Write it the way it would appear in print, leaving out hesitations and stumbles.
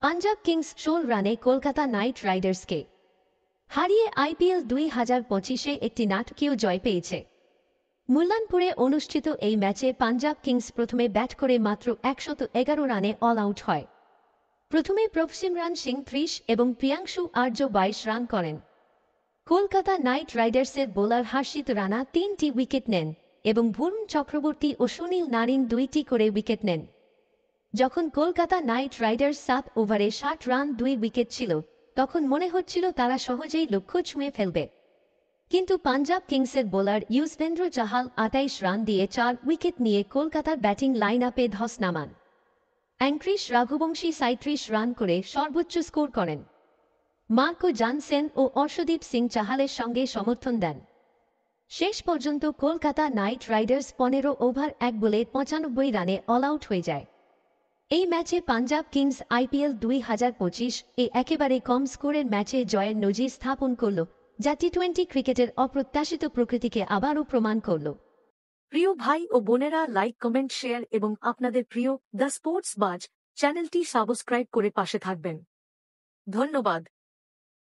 Punjab Kings ১৬ রানে Kolkata night রাইডার্সকে হারিয়ে IPL ২০২৫-এ একটি নাটকীয় জয় পেয়েছে। মুল্লানপুরে অনুষ্ঠিত এই ম্যাচে পাঞ্জাব কিংস প্রথমে ব্যাট করে মাত্র ১১১ রানে অল আউট হয়। প্রথমে প্রভসিমরান সিং ৩০ এবং প্রিয়াংশু আর্য ২২ রান করেন। কলকাতা নাইট রাইডার্সের বোলার হর্ষিত রানা ৩টি উইকেট নেন এবং বরুণ চক্রবর্তী ও সুনীল নারিন ২টি করে উইকেট নেন। যখন কলকাতা নাইট রাইডার্স ৭ ওভারে ৬০ রান ২ উইকেট ছিল, তখন মনে হচ্ছিল তারা সহজেই লক্ষ্য ছুঁয়ে ফেলবে। কিন্তু পাঞ্জাব কিংসের বোলার ইউজবেন্দ্র চাহাল ২৮ রান দিয়ে ৪ উইকেট নিয়ে কলকাতার ব্যাটিং লাইন আপে ধস নামান। অ্যাঙ্ক্রিশ রাঘুবংশী ৩৭ রান করে সর্বোচ্চ স্কোর করেন। মার্কো জানসেন ও অর্শদীপ সিং চাহালের সঙ্গে সমর্থন দেন। শেষ পর্যন্ত কলকাতা নাইট রাইডার্স ১৫ ওভার ১ বলে ৯৫ রানে অল আউট হয়ে যায়। এই ম্যাচে পাঞ্জাব কিংস আইপিএল ২০২৫-এ একেবারে কম স্কোরের ম্যাচে জয়ের নজির স্থাপন করল, যা টি-২০ ক্রিকেটের অপ্রত্যাশিত প্রকৃতিকে আবারও প্রমাণ করল। প্রিয় ভাই ও বোনেরা, লাইক, কমেন্ট, শেয়ার এবং আপনাদের প্রিয় দ্য স্পোর্টস বাজ চ্যানেলটি সাবস্ক্রাইব করে পাশে থাকবেন। ধন্যবাদ।